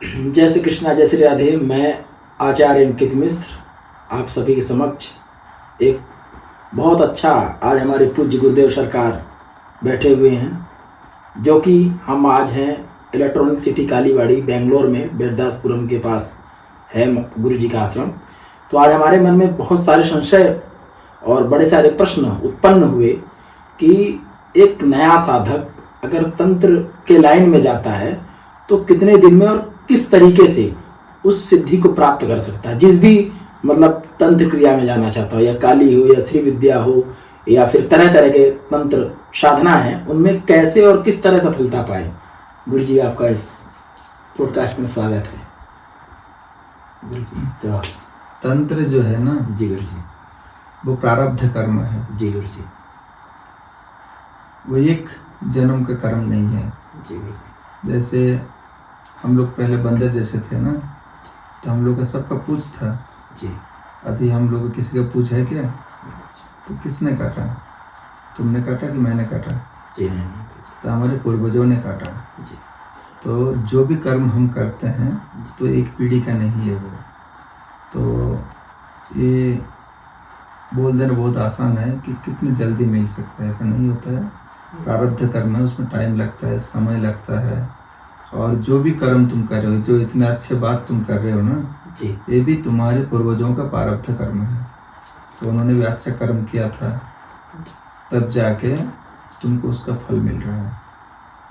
जय श्री कृष्णा, जय श्री राधे। मैं आचार्य अंकित मिश्र आप सभी के समक्ष एक बहुत अच्छा, आज हमारे पूज्य गुरुदेव सरकार बैठे हुए हैं, जो कि हम आज हैं इलेक्ट्रॉनिक सिटी कालीबाड़ी बेंगलोर में, वेदासपुरम के पास है गुरु जी का आश्रम। तो आज हमारे मन में बहुत सारे संशय और बड़े सारे प्रश्न उत्पन्न हुए कि एक नया साधक अगर तंत्र के लाइन में जाता है तो कितने दिन में और किस तरीके से उस सिद्धि को प्राप्त कर सकता है। जिस भी मतलब तंत्र क्रिया में जाना चाहता हो, या काली हो या श्री विद्या हो या फिर तरह तरह के तंत्र साधना है, उनमें कैसे और किस तरह सफलता पाए। गुरु जी, आपका इस पॉडकास्ट में स्वागत है। गुरु जी, तो तंत्र जो है ना जी गुरु जी, वो प्रारब्ध कर्म है जी गुरु जी, वो एक जन्म का कर्म नहीं है। जी गुरु जी, जैसे हम लोग पहले बंदर जैसे थे ना, तो हम लोग का सबका पूछ था। जी अभी हम लोग किसी का पूछ है क्या? तो किसने काटा? तुमने काटा कि मैंने काटा? जी नहीं, तो हमारे पूर्वजों ने काटा। जी तो जो भी कर्म हम करते हैं तो एक पीढ़ी का नहीं है वो। तो ये बोल देना बहुत आसान है कि कितनी जल्दी मिल सकता है, ऐसा नहीं होता है। प्रारब्ध कर्म है, उसमें टाइम लगता है, समय लगता है। और जो भी कर्म तुम कर रहे हो, जो इतने अच्छे बात तुम कर रहे हो ना, जी ये भी तुम्हारे पूर्वजों का प्रारब्ध कर्म है। तो उन्होंने भी अच्छा कर्म किया था, तब जाके तुमको उसका फल मिल रहा है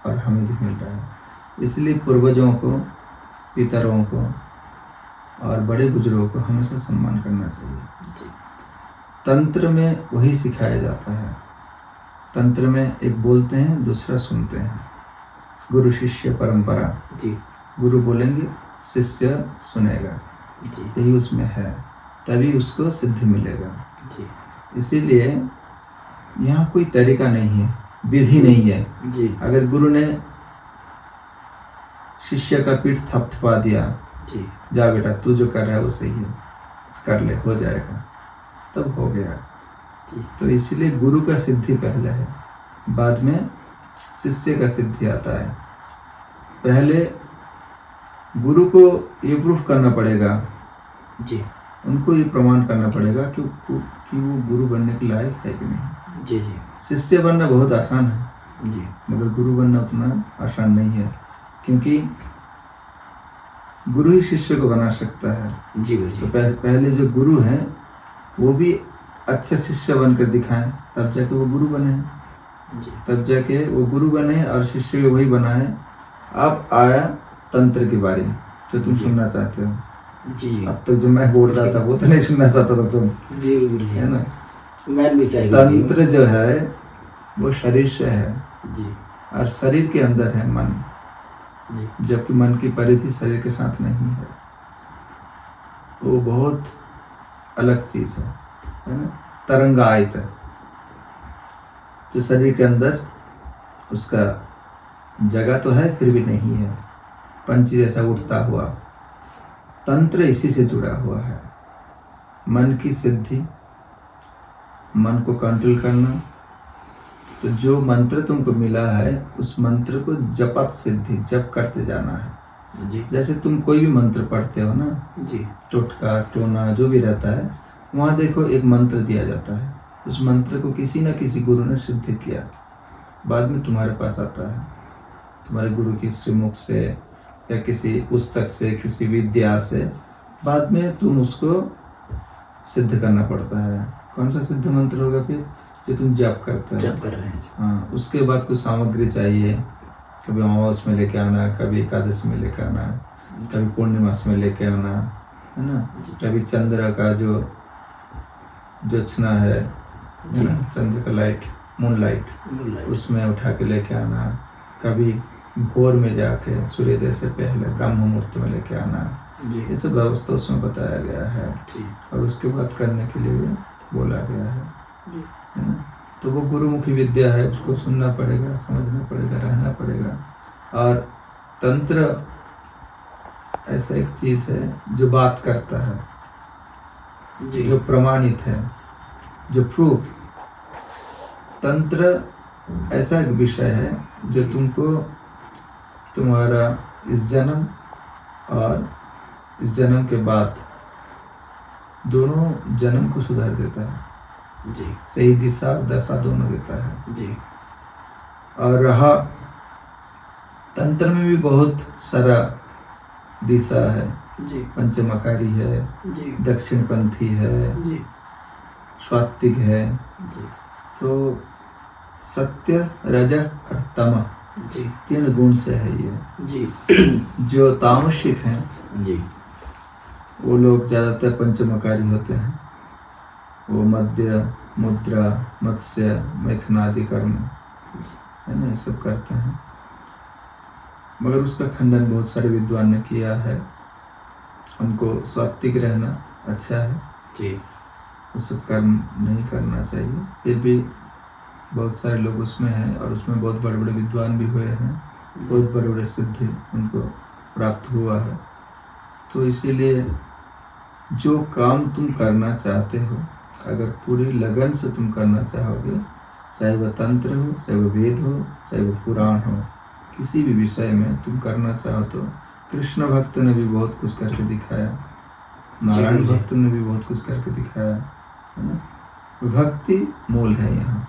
और हमें भी मिल रहा है। इसलिए पूर्वजों को, पितरों को और बड़े बुजुर्गों को हमेशा सम्मान करना चाहिए। जी तंत्र में वही सिखाया जाता है। तंत्र में एक बोलते हैं, दूसरा सुनते हैं। गुरु शिष्य परंपरा। जी गुरु बोलेंगे, शिष्य सुनेगा, जी यही उसमें है, तभी उसको सिद्धि मिलेगा। जी इसीलिए यहाँ कोई तरीका नहीं है, विधि नहीं है। जी अगर गुरु ने शिष्य का पीठ थपथपा दिया, जी जा बेटा तू जो कर रहा है वो सही है, कर ले, हो जाएगा, तब हो गया। जी तो इसलिए गुरु का सिद्धि पहले है, बाद में शिष्य का सिद्धि आता है। पहले गुरु को ये प्रूफ करना पड़ेगा, जी उनको ये प्रमाण करना पड़ेगा कि वो गुरु बनने के लायक है कि नहीं। जी जी शिष्य बनना बहुत आसान है, जी मगर गुरु बनना उतना आसान नहीं है, क्योंकि गुरु ही शिष्य को बना सकता है। जी गुरु तो जी, पहले जो गुरु हैं वो भी अच्छे शिष्य बनकर दिखाएं, तब जाके वो गुरु बने। जी तब जाके वो गुरु बने और शिष्य भी वही बना है। अब आया तंत्र की बारी, जो तुम जी। सुनना चाहते हो। जी अब तक जो मैं बोल रहा था वो तो नहीं सुनना चाहता था तुम, जी गुरु जी, है ना। मैं भी सही गुरु जी हूँ। तंत्र जो है वो शरीर से है, जी और शरीर के अंदर है मन, जी जबकि मन की परिधि शरीर के साथ नहीं है। वो बहुत अलग चीज है ना। तरंगायित है, जो शरीर के अंदर उसका जगह तो है फिर भी नहीं है, पंछी जैसा उठता हुआ। तंत्र इसी से जुड़ा हुआ है, मन की सिद्धि, मन को कंट्रोल करना। तो जो मंत्र तुमको मिला है उस मंत्र को जपत सिद्धि, जप करते जाना है। जी जैसे तुम कोई भी मंत्र पढ़ते हो ना, जी टोटका टोना जो भी रहता है, वहाँ देखो एक मंत्र दिया जाता है, उस मंत्र को किसी न किसी गुरु ने सिद्ध किया, बाद में तुम्हारे पास आता है, तुम्हारे गुरु की श्रीमुख से या किसी पुस्तक से, किसी विद्या से, बाद में तुम उसको सिद्ध करना पड़ता है। कौन सा सिद्ध मंत्र होगा फिर? जो तुम जप करते हो, जप कर रहे हैं। हाँ। उसके बाद कुछ सामग्री चाहिए, कभी अमावस में लेके आना, कभी एकादशी में लेके आना, कभी पूर्णिमास में लेके आना, है ना। कभी चंद्र का जो ज्योत्सना है ना, चंद्र का लाइट, मून लाइट, उसमें उठा के लेके आना। कभी भोर में जाके सूर्योदय से पहले ब्रह्म मुहूर्त में लेके आना। जी ये सब व्यवस्था उसमें बताया गया है, और उसके बाद करने के लिए भी बोला गया है ना। तो वो गुरुमुखी विद्या है, उसको सुनना पड़ेगा, समझना पड़ेगा, रहना पड़ेगा। और तंत्र ऐसा एक चीज है जो बात करता है, जो प्रमाणित है, जो प्रूफ। तंत्र ऐसा एक विषय है जो तुमको तुम्हारा इस जन्म और इस जन्म के बाद दोनों जन्म को सुधार देता है जी सही दिशा दशा दोनों देता है। जी और रहा तंत्र में भी बहुत सारा दिशा है, जी पंचमकारी है, जी दक्षिणपंथी है, जी स्वात्विक है। जी तो सत्य रज और तम जी 3 गुण से है ये। जी जो तामसिक हैं जी वो लोग ज्यादातर पंचमकारी होते हैं। वो मध्य मुद्रा मत्स्य मैथुन आदि कर्म है ना, ये सब करते हैं। मगर उसका खंडन बहुत सारे विद्वान ने किया है। हमको सात्विक रहना अच्छा है, जी वो सब कर्म नहीं करना चाहिए। फिर भी बहुत सारे लोग उसमें हैं और उसमें बहुत बड़े बड़े विद्वान भी हुए हैं, बहुत बड़े बड़े सिद्धि उनको प्राप्त हुआ है। तो इसीलिए जो काम तुम करना चाहते हो, अगर पूरी लगन से तुम करना चाहोगे, चाहे वह तंत्र हो, चाहे वह वेद हो, चाहे वह पुराण हो, किसी भी विषय में तुम करना चाहो तो कृष्ण भक्त ने भी बहुत कुछ करके दिखाया, नारायण जी। भक्त ने भी बहुत कुछ करके दिखाया, है ना। भक्ति मूल है यहाँ,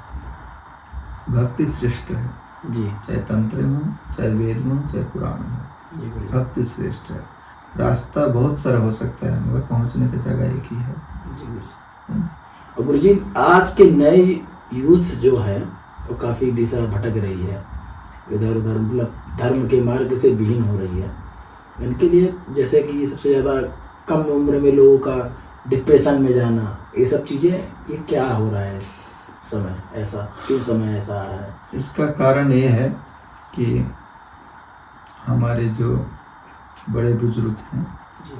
भक्ति श्रेष्ठ है, जी चाहे तंत्र में हो, चाहे वेद में हो, चाहे पुराण में हो, जी गुरुजी। भक्ति श्रेष्ठ है। रास्ता बहुत सारा हो सकता है मगर पहुंचने की जगह एक ही है। जी गुरुजी। और गुरुजी आज के नए यूथ जो है वो काफ़ी दिशा भटक रही है, इधर उधर मतलब धर्म के मार्ग से विहीन हो रही है। इनके लिए जैसे कि सबसे ज़्यादा कम उम्र में लोगों का डिप्रेशन में जाना, ये सब चीज़ें, ये क्या हो रहा है इस समय? ऐसा क्यों समय ऐसा आ रहा है? इसका कारण ये है कि हमारे जो बड़े बुजुर्ग हैं जी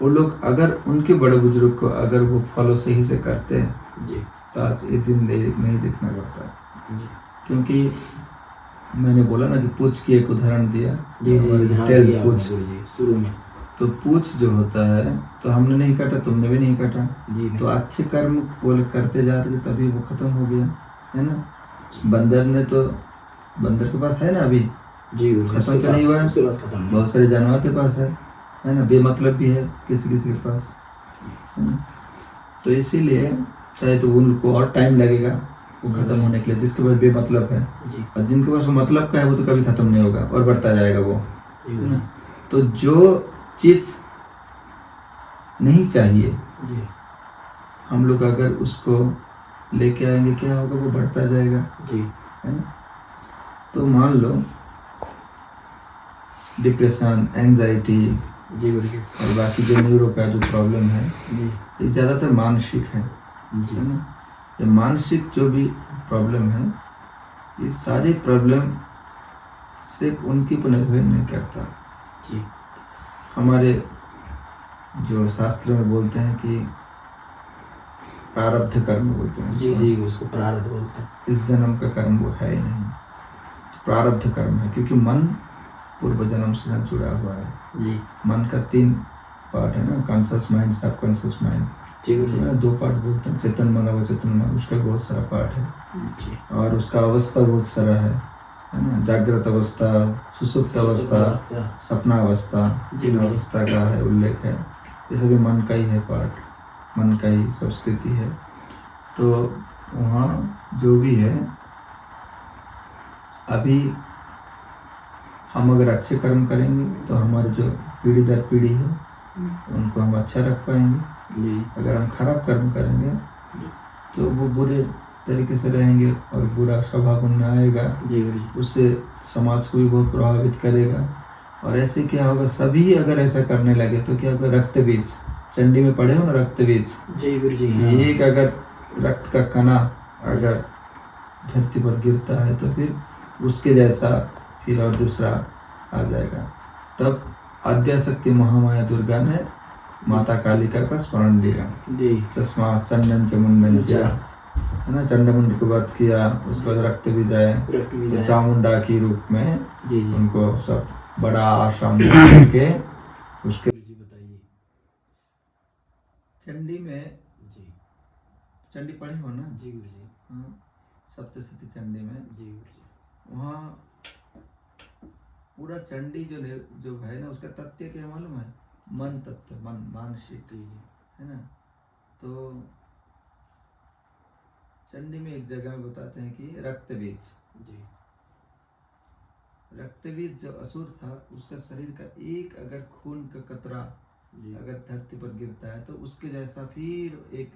वो लोग अगर उनके बड़े बुजुर्ग को अगर वो फॉलो सही से करते हैं जी तो आज ये दिन नहीं देखना पड़ता। जी क्योंकि मैंने बोला ना कि पूछ की एक उदाहरण दिया, जी जी हमारे हाँ, टेल दिया आपने पूछ, गुरुजी शुरू में। तो पूछ जो होता है तो हमने नहीं काटा, तुमने भी नहीं काटा, जी तो अच्छे कर्म वो लोग करते जा रहे थे तभी वो खत्म हो गया, है ना। जी। बंदर ने तो, बंदर के पास है ना अभी, जी गुरुजी, खत्म उसके तो नहीं पास- हुआ है। उसके पास खत्म नहीं। बहुत सारे जानवर के पास है ना, बेमतलब भी है किसी किसी के पास, है ना। तो इसीलिए चाहे तो उनको और टाइम लगेगा वो खत्म होने के लिए, जिसके पास बेमतलब है, जी और जिनके पास वो मतलब का है वो तो कभी खत्म नहीं होगा और बढ़ता जाएगा वो, जी है ना। गुरुजी। तो जो चीज नहीं चाहिए जी हम लोग अगर उसको लेके आएंगे क्या होगा, वो बढ़ता जाएगा, जी है ना। तो मान लो डिप्रेशन, एंजाइटी जी गुरुजी। और बाकी जो न्यूरो का जो प्रॉब्लम है जी ये ज़्यादातर मानसिक है जी ना। ये मानसिक जो भी प्रॉब्लम है, ये सारे प्रॉब्लम सिर्फ उनके पर निर्भर नहीं करता। जी हमारे जो शास्त्र में बोलते हैं कि प्रारब्ध कर्म बोलते हैं जी इसको। जी उसको प्रारब्ध बोलते हैं। इस जन्म का कर्म वो है ही नहीं, प्रारब्ध कर्म है, क्योंकि मन पूर्व जन्म से साथ जुड़ा हुआ है। जी मन का 3 पार्ट है ना, कॉन्शियस माइंड, सबकॉन्शियस माइंड, जी गुरुजी। इसमें 2 पार्ट बोलते हैं, चेतन मन, अवचेतन मन, उसका बहुत सारा पार्ट है। जी और उसका अवस्था बहुत सारा है ना, जागृत अवस्था, सुसुप्त अवस्था, सपना अवस्था, जी, 3 जी। अवस्था का है उल्लेख है। ये सभी मन का ही है पार्ट, मन का ही सब स्थिति है। तो वहाँ जो भी है, अभी हम अगर अच्छे कर्म करेंगे तो हमारे जो पीढ़ी दर पीढ़ी है उनको हम अच्छा रख पाएंगे। जी अगर हम खराब कर्म करेंगे तो वो बुरे तरीके से रहेंगे और बुरा स्वभाव उनमें आएगा, जी गुरुजी। उससे समाज को भी बहुत प्रभावित करेगा। और ऐसे क्या होगा, सभी अगर ऐसा करने लगे तो क्या होगा, रक्त बीज, चंडी में पढ़े हो ना, रक्त बीज, जी गुरुजी। हाँ एक अगर रक्त का कणा अगर धरती पर गिरता है तो फिर उसके जैसा फिर और दूसरा आ जाएगा। तब आद्याशक्ति महामाया दुर्गा ने माता कालिका का स्मरण लिया, जी चश्मा चंदन चमुंडन किया, है ना, चंडमुंड को वध किया, उसके बाद रक्त भी जाए, रक्त भी तो जाए। चामुंडा की रूप में जी जी उनको सब बड़ा आश्रम के उसके गुरुजी बताइए। चंडी में, जी चंडी पढ़े हो ना, जी गुरुजी। हाँ, सप्तशती चंडी में जी गुरुजी। वहाँ पूरा चंडी जो है ना, उसका तथ्य क्या मालूम है? मन तत्व, मन, मानसिक, जी जी है ना। तो चंडी में एक जगह में बताते हैं कि रक्त बीज, जी रक्त बीज जो असुर था, उसका शरीर का एक अगर खून का कतरा जी अगर धरती पर गिरता है तो उसके जैसा फिर एक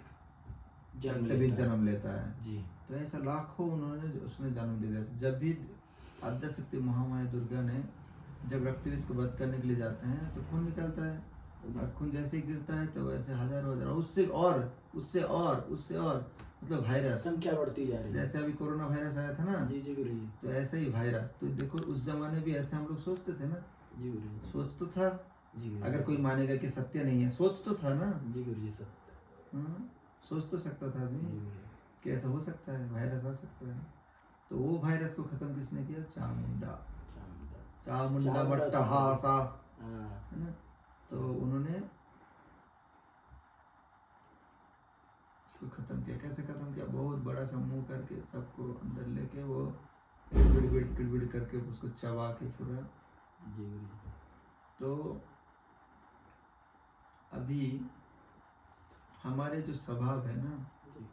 जन्म रक्त बीज लेता है। जन्म लेता है। जी तो ऐसा लाखों उसने जन्म दे दिया। जब भी आद्यशक्ति महामाया दुर्गा ने जब रक्त बीज को वध करने के लिए जाते हैं तो खून निकलता है, और खून जैसे ही गिरता है तो वैसे हजारों हजार, उससे और मतलब वायरस, संख्या बढ़ती जा रही है। जैसे अभी कोरोना वायरस आया था ना, जी जी गुरु जी। तो ऐसे ही वायरस। तो देखो उस जमाने भी ऐसे हम लोग सोचते थे ना, जी गुरु जी। सोच तो था, जी गुरु अगर जी। कोई मानेगा कि सत्य नहीं है, सोच तो था ना। जी गुरु जी सत्य। सोच तो सकता था जी आदमी गुरु जी। कि ऐसा हो सकता है, वायरस आ सकता है। तो वो वायरस को खत्म किसने किया? चामुंडा, चामुंडा बट्टहासा, हाँ है ना। तो उन्होंने उसको खत्म किया। कैसे खत्म किया? बहुत बड़ा सा मुंह करके सबको अंदर लेके वो किड़बिड़ करके उसको चबा के पूरा। जी गुरु जी। तो अभी हमारे जो स्वभाव है ना, जी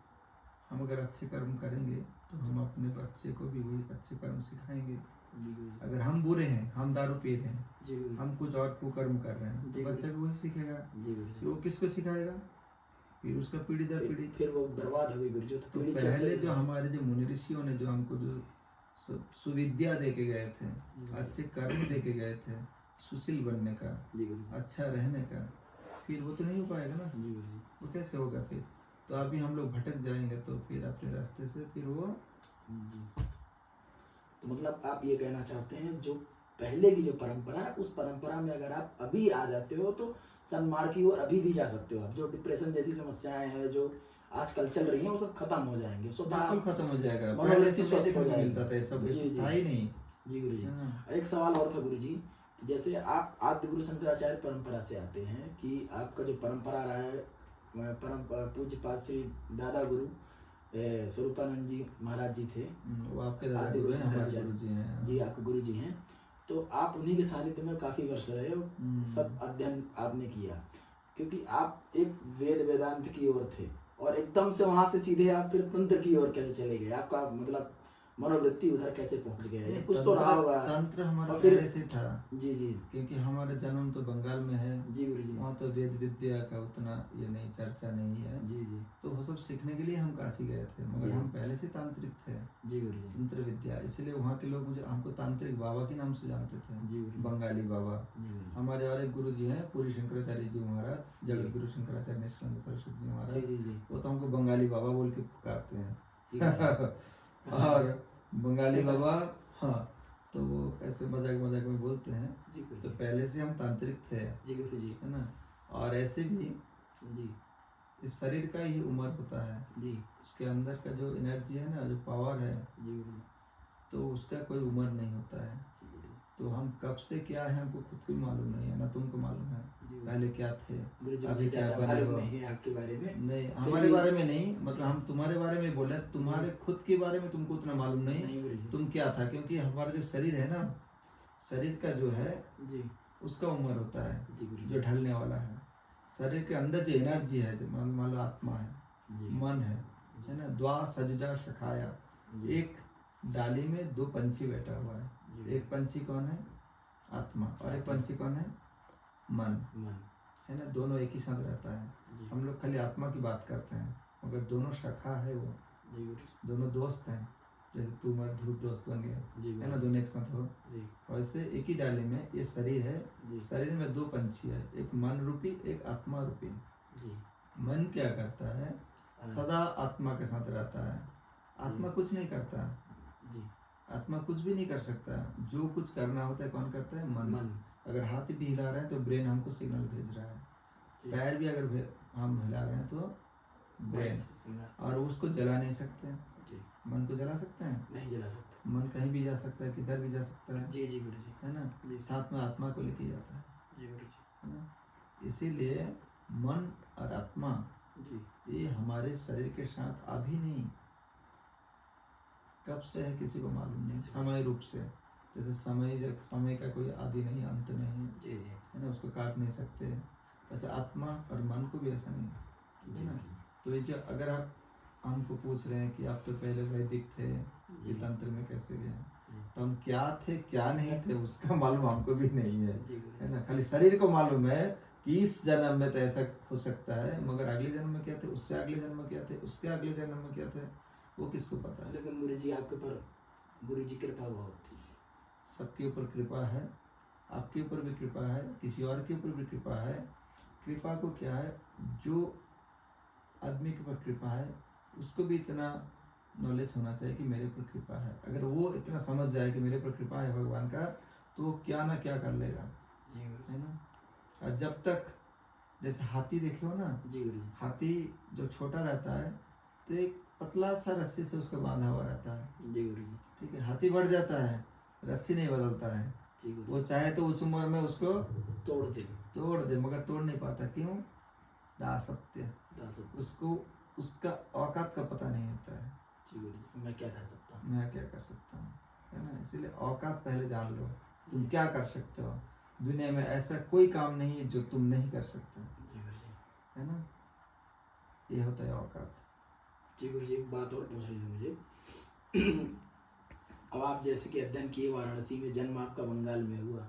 हम अगर अच्छे कर्म करेंगे तो हम अपने बच्चे को भी वही अच्छे कर्म सिखाएंगे। जी गुरु जी। अगर हम बुरे हैं, हम दारू पी रहे हैं, जी गुरु जी। हम कुछ और कुकर्म कर रहे हैं, जी तो बच्चा भी वही सीखेगा। जी गुरु जी। फिर वो किसको सिखाएगा? फिर उसका पीढ़ी दर पीढ़ी। फिर वो बर्बाद हो गई गुरु जी। तो पहले जो हमारे जो मुनि ऋषियों ने जो हमको जो सुविद्या दे के गए थे, अच्छे कर्म दे के गए थे, सुशील बनने का, जी गुरु जी। अच्छा रहने का, फिर वो तो नहीं हो पाएगा ना। जी गुरु जी। वो कैसे होगा फिर? तो अभी हम लोग भटक जाएंगे तो फिर अपने रास्ते से फिर वो। जी। तो मतलब आप ये कहना चाहते हैं जो पहले की जो परंपरा है, उस परंपरा में अगर आप अभी आ जाते हो तो सन्मार्ग की ओर अभी भी जा सकते हो। आप जो डिप्रेशन जैसी समस्याएं हैं जो आजकल चल रही हैं वो सब खत्म हो जाएंगे। बिल्कुल खत्म हो जाएगा। पहले मनोवृत्ति तो स्वस्थ हो देखने को जाएगी। मिलता था, ये सब जी जी था ही नहीं। जी गुरु जी। हाँ। एक सवाल और था गुरु जी, जैसे आप आद्य गुरु शंकराचार्य परंपरा से आते हैं कि आपका जो परंपरा रहा है, परम पूज्य पाद श्री दादा गुरु स्वरूपानंद जी महाराज जी थे, वो आपके दादा आद्य गुरु हैं, हमारे शंकराचार्य गुरु जी हैं। जी आपके गुरु जी हैं। तो आप उन्हीं के सानिध्य में काफी वर्ष रहे हो, सब अध्ययन आपने किया, क्योंकि आप एक वेदांत की ओर थे और एकदम से वहां से सीधे आप फिर तंत्र की ओर कैसे चले गए? आपका मतलब मनोवृत्ति उधर कैसे पहुंच गया? कुछ तो रहा होगा। तंत्र हमारे और फिर पहले से था। जी जी क्योंकि हमारा जन्म तो बंगाल में है। जी गुरु जी। वहाँ तो वेद विद्या का उतना ये नहीं, चर्चा नहीं है। जी जी। तो वो सब सीखने के लिए हम काशी गए थे, मगर हम पहले से तांत्रिक थे। जी गुरु जी। तंत्र विद्या, इसलिए वहाँ के लोग मुझे हमको तांत्रिक बाबा के नाम से जानते थे। जी गुरु जी। बंगाली बाबा। जी गुरु जी। हमारे और एक गुरु जी हैं, पूरी शंकराचार्य जी महाराज, जगत गुरु शंकराचार्य निष्कांत सरस्वती जी महाराज। जी जी। वो तो हमको बंगाली बाबा बोल के पुकारते हैं। जी गुरु और बंगाली बाबा, हाँ, तो वो ऐसे मजाक मजाक में बोलते हैं। जी गुरु तो जी। पहले से हम तांत्रिक थे, जी गुरु जी। है ना। और ऐसे भी जी इस शरीर का ही उम्र होता है, जी उसके अंदर का जो एनर्जी है ना, जो पावर है, जी गुरु जी। तो उसका कोई उम्र नहीं होता है। जी गुरु जी। तो हम कब से क्या है हमको खुद को मालूम नहीं है, ना तुमको मालूम है जी पहले क्या थे, गुरु जी, अभी मुझे क्या ज़्यादा बने मालूम हो। नहीं है आपके बारे में। नहीं, हमारे बारे में नहीं, मतलब हम तुम्हारे बारे में बोले, तुम्हारे खुद के बारे में तुमको उतना मालूम नहीं नहीं गुरु जी। तुम क्या था। क्योंकि हमारा जो शरीर है ना, शरीर का जो है जी उसका उम्र होता है जी गुरु जी। जो ढलने वाला है। शरीर के अंदर जो एनर्जी है, जो मान लो आत्मा है, जी मन है ना। द्वा सजुजा सखाया, जी। एक डाली में दो पंछी बैठा हुआ है। जी। एक पंछी कौन है? आत्मा। और एक पंछी कौन है? मन, मन, है ना। दोनों एक ही साथ रहता है। जी। हम लोग खाली आत्मा की बात करते हैं, मगर दोनों शाखा है वो, जी गुरु जी। दोनों दोस्त हैं। जैसे तुम और ध्रुव दोस्त बन गए, जी है ना, गुरु दोनों एक साथ हो। जी। वैसे एक ही डाली में ये शरीर है, जी। शरीर में दो पंछी है, एक मन रूपी, एक आत्मा रूपी। जी। मन क्या करता है? हाँ। सदा आत्मा के साथ रहता है। आत्मा कुछ नहीं करता, जी। आत्मा कुछ भी नहीं कर सकता। जो कुछ करना होता है कौन करता है? मन। मन। अगर हाथ भी हिला रहे हैं तो ब्रेन हमको सिग्नल भेज रहा है। जी। पैर भी अगर हम हिला रहे हैं तो ब्रेन। और उसको जला नहीं सकते। जी। मन को जला सकते हैं? नहीं जला सकते। मन कहीं भी जा सकता है, किधर भी जा सकता है, जी जी गुरु जी। है ना। जी। साथ में आत्मा को लेके जाता है, जी गुरु जी। है ना। इसीलिए मन और आत्मा जी। ये हमारे शरीर के साथ अभी नहीं, कब से है किसी को मालूम नहीं, समय रूप से। जैसे समय का कोई आदि नहीं, अंत नहीं जी जी है ना, उसको काट नहीं सकते। वैसे आत्मा और मन को भी ऐसा नहीं है ना। तो ये जो अगर आप हमको पूछ रहे हैं कि आप तो पहले वैदिक थे, ये तंत्र में कैसे गए, तो हम क्या थे क्या नहीं थे उसका मालूम हमको भी नहीं है ना। खाली शरीर को मालूम है कि इस जन्म में तो ऐसा हो सकता है, मगर अगले जन्म में क्या थे, उससे अगले जन्म में क्या थे, उसके अगले जन्म में क्या थे, वो किसको पता है। लेकिन गुरु जी आपके ऊपर गुरु जी कृपा बहुत थी। सबके ऊपर कृपा है, आपके ऊपर भी कृपा है, किसी और के ऊपर भी कृपा है। कृपा को क्या है, जो आदमी के ऊपर कृपा है उसको भी इतना नॉलेज होना चाहिए कि मेरे ऊपर कृपा है। अगर वो इतना समझ जाए कि मेरे ऊपर कृपा है भगवान का, तो वो क्या ना क्या कर लेगा, है ना। और जब तक जैसे हाथी देखे हो ना, हाथी जो छोटा रहता है तो एक पतला सा रस्सी से उसका बांधा हुआ रहता है, ठीक है। हाथी बढ़ जाता है, रस्सी नहीं बदलता है, वो चाहे तो उस उम्र में उसको तोड़ दे मगर तोड़ नहीं पाता। क्यों? दासत्य, उसको उसका औकात का पता नहीं होता है। मैं क्या कर सकता हूँ, है ना। इसीलिए औकात पहले जान लो, तुम क्या कर सकते हो। दुनिया में ऐसा कोई काम नहीं है जो तुम नहीं कर सकते, है ना। ये होता है औकात। जी गुरु जी, एक बात और पूछनी थी मुझे। अब आप जैसे कि अध्ययन किए वाराणसी में, जन्म आपका बंगाल में हुआ,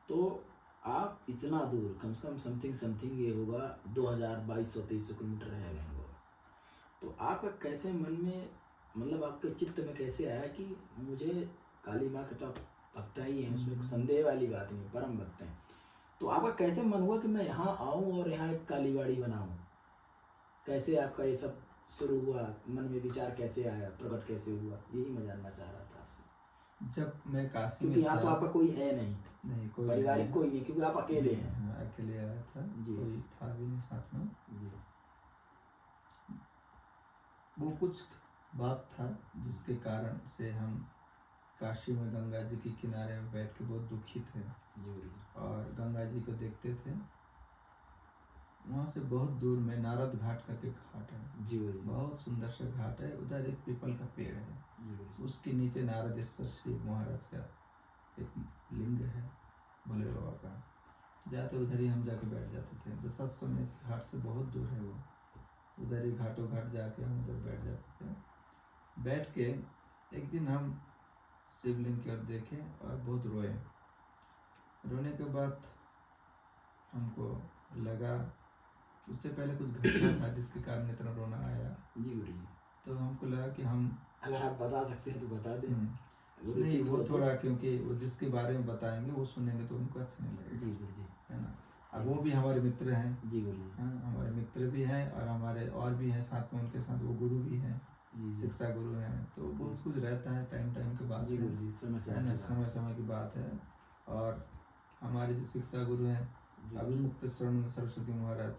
तो आप इतना दूर, कम से कम समथिंग ये होगा 2200-2300 किलोमीटर है बेंगलोर, तो आपका कैसे मन में, मतलब आपके चित्त में कैसे आया कि मुझे काली माँ के तो आप भक्त ही हैं, उसमें कोई संदेह वाली बात नहीं, परम भक्त हैं, तो आपका कैसे मन हुआ कि मैं यहाँ आऊँ और यहाँ एक कालीबाड़ी बनाऊँ? कैसे आपका ये सब शुरू हुआ, मन में विचार कैसे आया, प्रकट कैसे हुआ, यही मैं जानना चाह रहा था आपसे। जब मैं काशी क्योंकि में यहाँ तो आपका कोई है नहीं, कोई पारिवारिक कोई नहीं, क्योंकि आप अकेले हैं। हाँ, अकेले आया था, कोई था भी नहीं साथ में जी। वो कुछ बात था जिसके कारण से हम काशी में गंगा जी के किनारे में बैठ के बहुत दुखी थे और गंगा जी को देखते थे। वहाँ से बहुत दूर में नारद घाट करके घाट है जी, बहुत सुंदर सा घाट है, उधर एक पीपल का पेड़ है, उसके नीचे नारदेश्वर शिव महाराज का एक लिंग है, भोले बाबा का। जाते उधर ही हम जाके बैठ जाते थे। दशाश्वमेध घाट से बहुत दूर है वो, उधर ही घाटों घाट जाके हम उधर बैठ जाते थे। बैठ के एक दिन हम शिवलिंग की ओर देखे और बहुत रोए। रोने के बाद हमको लगा, उससे पहले कुछ घटना था जिसके कारण इतना रोना आया। जी गुरु जी। तो हमको लगा कि हम, अगर आप बता सकते हैं तो बता दें। नहीं वो थोड़ा, क्योंकि वो जिसके बारे में बताएंगे वो सुनेंगे तो उनको अच्छा नहीं लगेगा। जी गुरु जी, है ना। अब वो भी हमारे मित्र हैं। जी गुरु जी। हाँ, हमारे मित्र भी हैं और हमारे और भी हैं साथ में, उनके साथ वो गुरु भी हैं, शिक्षा गुरु हैं। तो बहुत कुछ रहता है टाइम की बात जी है, गुरु जी, समय की बात है। और हमारे जो शिक्षा गुरु हैं अभिमुक्त शरण सरस्वती महाराज,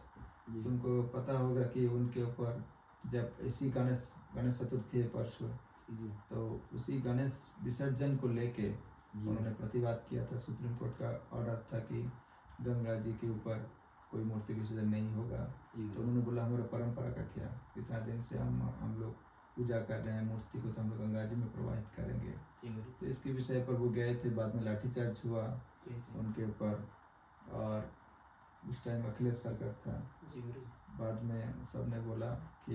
तुमको पता होगा कि उनके ऊपर जब इसी गणेश चतुर्थी है परसों, तो उसी गणेश विसर्जन को लेके उन्होंने प्रतिवाद किया था। सुप्रीम कोर्ट का ऑर्डर था कि गंगा जी के ऊपर कोई मूर्ति विसर्जन नहीं होगा। तो उन्होंने बोला हमारा परंपरा का क्या, इतना दिन से हम लोग पूजा कर रहे हैं मूर्ति को, तो हम लोग गंगा जी में प्रवाहित करेंगे। तो इसके विषय पर वो गए थे, बाद में लाठीचार्ज हुआ उनके ऊपर, और उस टाइम अखिलेश सरकार था। बाद में सबने बोला कि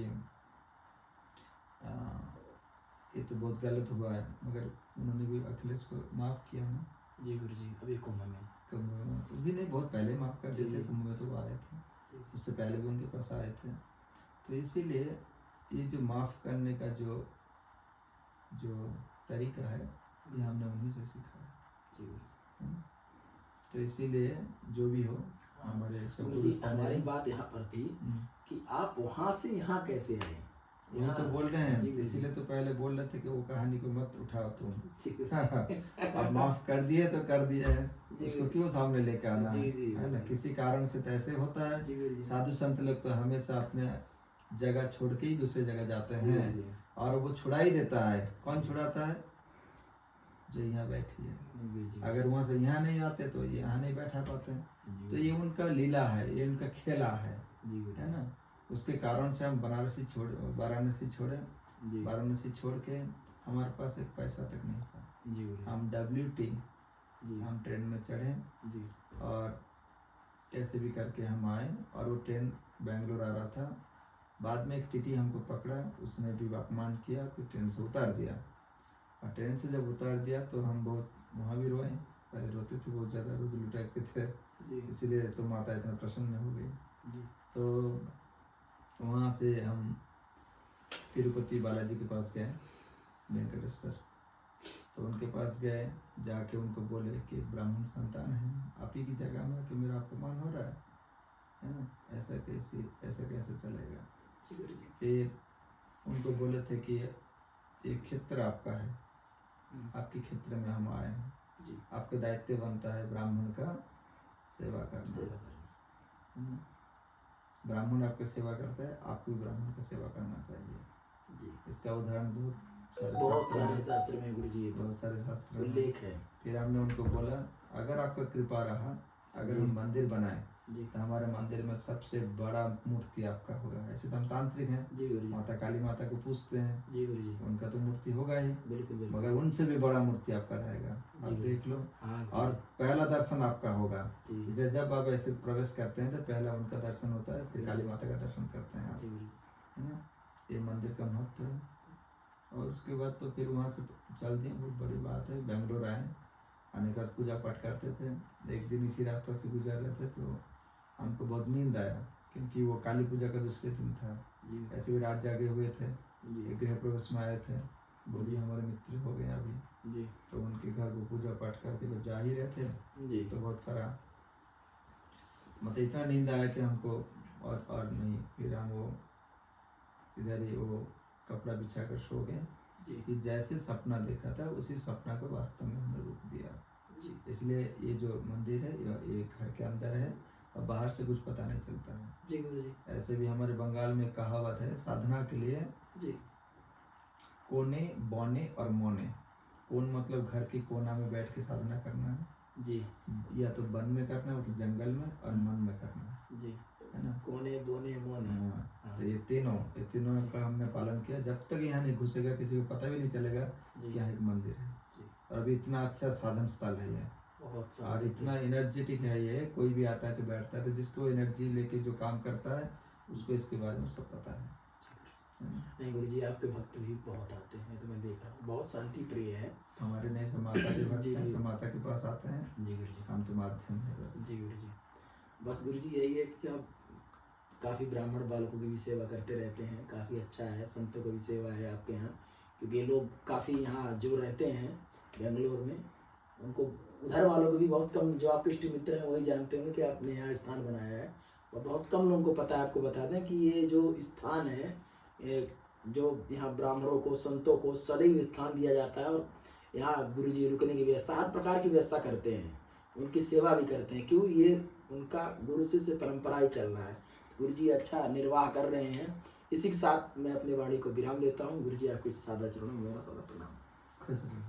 ये तो बहुत गलत हुआ है, मगर उन्होंने भी अखिलेश को माफ़ किया ना। जी गुरु जी, अभी कुंभ में भी नहीं, बहुत पहले माफ़ कर दिए थे। कुंभ में तो वो आए थे, उससे पहले भी उनके पास आए थे। तो इसीलिए ये जो माफ़ करने का जो तरीका है, ये हमने उन्हीं से सीखा है। तो इसीलिए जो भी हो, हमारे सब हमारी बात यहाँ पर थी कि आप वहाँ से यहाँ कैसे आए। वही तो बोल रहे हैं, इसीलिए तो पहले बोल रहे थे कि वो कहानी को मत उठाओ तुम। अब माफ कर दिए तो कर दिया है, उसको क्यों सामने लेके आना है ना। किसी कारण से तो ऐसे होता है। साधु संत लोग तो हमेशा अपने जगह छोड़ के ही दूसरी जगह जाते हैं, और वो छुड़ा ही देता है। कौन छुड़ाता है? जो यहाँ बैठी है। अगर वहाँ से यहाँ नहीं आते तो ये यहाँ नहीं बैठा पाते। तो ये उनका लीला है, ये उनका खेला है ना। उसके कारण से हम वाराणसी छोड़े। वाराणसी छोड़ के हमारे पास एक पैसा तक नहीं था। जी गुरु हम WT जी हम ट्रेन में चढ़े जी और कैसे भी करके हम आए, और वो ट्रेन बेंगलोर आ रहा था। बाद में एक टीटी हमको पकड़ा, उसने भी अपमान किया, फिर ट्रेन से उतार दिया। और ट्रेन से जब उतार दिया तो हम बहुत वहाँ भी रोए, पहले रोते थे बहुत ज़्यादा, रुदलू टाइप के थे, जी इसीलिए तो माता इतना प्रसन्न हो गई। जी तो वहाँ से हम तिरुपति बालाजी के पास गए, वेंकटेश्वर। तो उनके पास गए, जाके उनको बोले कि ब्राह्मण संतान है, आप ही की जगह में कि मेरा अपमान हो रहा है ना, ऐसा कैसे चलेगा। जी गुरु जी फिर उनको बोले थे कि ये क्षेत्र आपका है, आपके क्षेत्र में हम आए हैं, जी आपका दायित्व बनता है ब्राह्मण का सेवा करना। सेवा करना। है ना? ब्राह्मण आपकी सेवा करता है, आपको भी ब्राह्मण की सेवा करना चाहिए। जी इसका उदाहरण बहुत सारे शास्त्र में गुरु जी बहुत सारे शास्त्र में उल्लेख है। फिर हमने उनको बोला, अगर आपका कृपा रहा, अगर हम मंदिर बनाए जी तो हमारे मंदिर में सबसे बड़ा मूर्ति आपका होगा। ऐसे तो हम तांत्रिक हैं, जी गुरु जी माता काली माता को पूछते हैं, जी गुरु जी उनका तो मूर्ति होगा ही, बिल्कुल बिल्कुल। मगर उनसे भी बड़ा मूर्ति आपका रहेगा, आप जी। देख लो। हाँ गुरु और पहला दर्शन आपका होगा। जी जब आप ऐसे प्रवेश करते हैं तो पहला उनका दर्शन होता है, फिर काली माता का दर्शन करते हैं आप, जी गुरु जी है ना। ये मंदिर का महत्व है। और उसके बाद तो फिर वहाँ से चल दिए, बहुत बड़ी बात है। बेंगलोर आए, आने के बाद पूजा पाठ करते थे। एक दिन इसी रास्ता से गुजर रहे थे तो हमको बहुत नींद आया, क्योंकि वो काली पूजा का दूसरे दिन था। जी ऐसे भी रात जागे हुए थे, जी एक गृह प्रवेश में आए थे, वो भी हमारे मित्र हो गए अभी। जी तो उनके घर वो पूजा पाठ करके जब जा ही रहे थे जी तो बहुत सारा मतलब इतना नींद आया कि हमको और नहीं, फिर हम वो इधर ही वो कपड़ा बिछा कर सो गए। जी कि जैसे सपना देखा था उसी सपना को वास्तव में हमने रूप दिया। जी इसलिए ये जो मंदिर है ये घर के अंदर है और बाहर से कुछ पता नहीं चलता है। जी गुरु जी ऐसे भी हमारे बंगाल में कहावत है, साधना के लिए जी कोने बौने और मौने। कोन मतलब घर के कोना में बैठ के साधना करना है, जी या तो वन में करना है मतलब जंगल में, और मन में करना है, जी है ना। कोने बोने मोने। हाँ, तो ये तीनों का हमने पालन किया। जब तक यहाँ नहीं घुसेगा किसी को पता भी नहीं चलेगा जी कि यहाँ एक मंदिर है। जी और अभी इतना अच्छा साधन स्थल है ये, बहुत और इतना एनर्जेटिक है ये, कोई भी आता है तो बैठता है, तो जिसको एनर्जी लेके जो काम करता है उसको इसके बारे में सब पता है। नहीं गुरु जी आपके भक्त भी बहुत आते हैं, तो मैं देखा बहुत शांति प्रिय है। हमारे नहीं सब माता के भक्त जी, हैं, जी। सब माता के पास आते हैं, जी गुरु जी हम तो माध्यम है बस। जी गुरु जी बस गुरु जी यही है कि आप काफ़ी ब्राह्मण बालकों की भी सेवा करते रहते हैं, काफ़ी अच्छा है। संतों की भी सेवा है आपके यहाँ, क्योंकि ये लोग काफ़ी यहाँ जो रहते हैं बेंगलोर में, उनको उधर वालों को भी बहुत कम, जो आपके इष्ट मित्र हैं वही जानते होंगे कि आपने यहाँ स्थान बनाया है, और बहुत कम लोगों को पता है। आपको बता दें कि ये जो स्थान है, जो यहाँ ब्राह्मणों को संतों को सदैव स्थान दिया जाता है, और यहाँ गुरु जी रुकने की व्यवस्था, हर प्रकार की व्यवस्था करते हैं, उनकी सेवा भी करते हैं। क्यों? ये उनका गुरु शिष्य परंपरा ही चल रहा है। गुरु जी अच्छा निर्वाह कर रहे हैं। इसी के साथ मैं अपनी वाणी को विराम देता हूँ। गुरु जी आपके सादा चरणों में मेरा प्रणाम। खुश रहो।